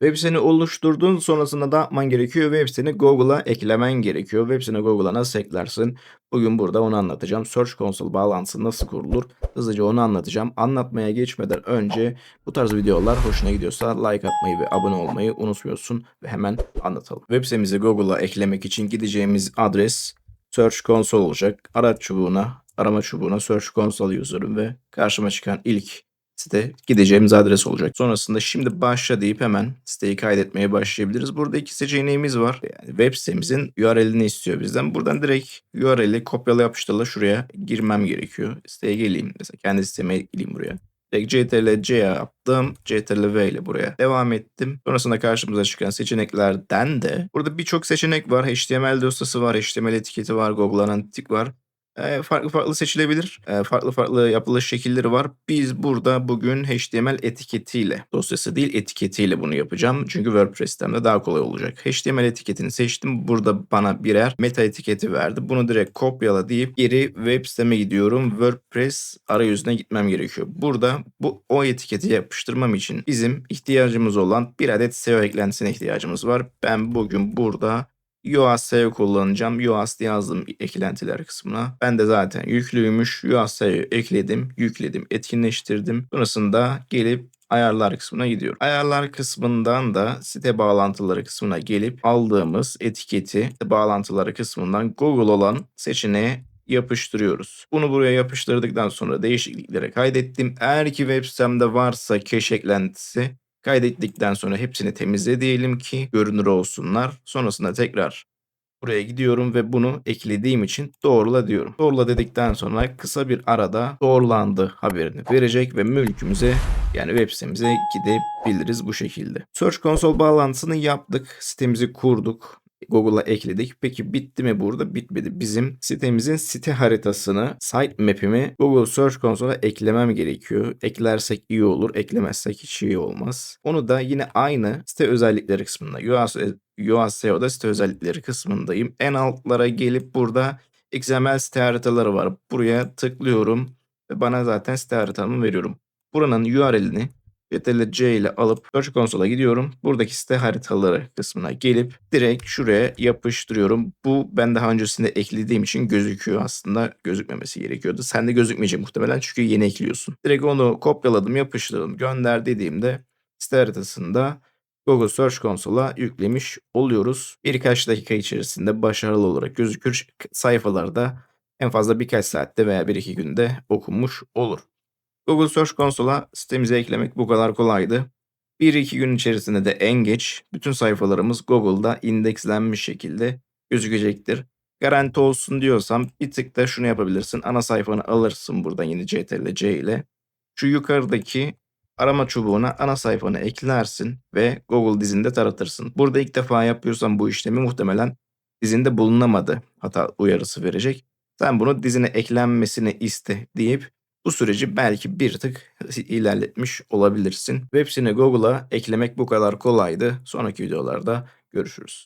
Web siteni oluşturdun, sonrasında ne yapman gerekiyor? Web siteni Google'a eklemen gerekiyor. Web siteni Google'a nasıl eklersin? Bugün burada onu anlatacağım. Search Console bağlantısı nasıl kurulur? Hızlıca onu anlatacağım. Anlatmaya geçmeden önce bu tarz videolar hoşuna gidiyorsa like atmayı ve abone olmayı unutmuyorsun ve hemen anlatalım. Web sitemizi Google'a eklemek için gideceğimiz adres Search Console olacak. Arama çubuğuna Search Console yazıyorum ve karşıma çıkan ilk site gideceğimiz adres olacak. Sonrasında şimdi başla deyip hemen siteyi kaydetmeye başlayabiliriz. Burada iki seçeneğimiz var. Yani web sitemizin URL'ini istiyor bizden. Buradan direkt URL'i kopyala yapıştırla şuraya girmem gerekiyor. Siteye geleyim. Mesela kendi siteme geleyim buraya. Direkt CTRL-C yaptım. CTRL-V ile buraya devam ettim. Sonrasında karşımıza çıkan seçeneklerden de burada birçok seçenek var. HTML dosyası var, HTML etiketi var, Google Analytics var. Farklı farklı seçilebilir. Farklı farklı yapılış şekilleri var. Biz burada bugün HTML etiketiyle, dosyası değil etiketiyle bunu yapacağım. Çünkü WordPress sitemde daha kolay olacak. HTML etiketini seçtim. Burada bana birer meta etiketi verdi. Bunu direkt kopyala deyip geri web siteme gidiyorum. WordPress arayüzüne gitmem gerekiyor. Burada o etiketi yapıştırmam için bizim ihtiyacımız olan bir adet SEO eklentisine ihtiyacımız var. Ben bugün burada Yoast SEO kullanacağım. Yoast yazdım eklentiler kısmına. Ben de zaten yüklüymüş. Yoast SEO ekledim, yükledim, etkinleştirdim. Sonrasında gelip ayarlar kısmına gidiyorum. Ayarlar kısmından da site bağlantıları kısmına gelip aldığımız etiketi bağlantıları kısmından Google olan seçeneğe yapıştırıyoruz. Bunu buraya yapıştırdıktan sonra değişikliklere kaydettim. Eğer ki web sitemde varsa cache eklentisi kaydettikten sonra hepsini temizle diyelim ki görünür olsunlar. Sonrasında tekrar buraya gidiyorum ve bunu eklediğim için doğrula diyorum. Doğrula dedikten sonra kısa bir arada doğrulandı haberini verecek ve mülkümüze yani web sitemize gidebiliriz bu şekilde. Search Console bağlantısını yaptık. Sitemizi kurduk. Google'a ekledik. Peki bitti mi burada? Bitmedi. Bizim sitemizin site haritasını, site map'imi Google Search Console'a eklemem gerekiyor. Eklersek iyi olur, eklemezsek hiç iyi olmaz. Onu da yine aynı site özellikleri kısmında, Yoast SEO'da site özellikleri kısmındayım. En altlara gelip burada XML site haritaları var. Buraya tıklıyorum ve bana zaten site haritamı veriyorum. Buranın URL'ini Ctrl+C ile alıp Search Console'a gidiyorum. Buradaki site haritaları kısmına gelip direkt şuraya yapıştırıyorum. Bu ben daha öncesinde eklediğim için gözüküyor aslında. Gözükmemesi gerekiyordu. Sende gözükmeyecek muhtemelen çünkü yeni ekliyorsun. Direkt onu kopyaladım, yapıştırdım, gönder dediğimde site haritasında Google Search Console'a yüklemiş oluyoruz. Birkaç dakika içerisinde başarılı olarak gözükür. Sayfalarda en fazla birkaç saatte veya bir iki günde okunmuş olur. Google Search Console'a sitemize eklemek bu kadar kolaydı. 1-2 gün içerisinde de en geç bütün sayfalarımız Google'da indekslenmiş şekilde gözükecektir. Garanti olsun diyorsam bir tık da şunu yapabilirsin. Ana sayfanı alırsın buradan yine CTRL-C ile. Şu yukarıdaki arama çubuğuna ana sayfanı eklersin ve Google dizinde taratırsın. Burada ilk defa yapıyorsan bu işlemi muhtemelen dizinde bulunamadı hata uyarısı verecek. Sen bunu dizine eklenmesini iste deyip bu süreci belki bir tık ilerletmiş olabilirsin. Web siteni Google'a eklemek bu kadar kolaydı. Sonraki videolarda görüşürüz.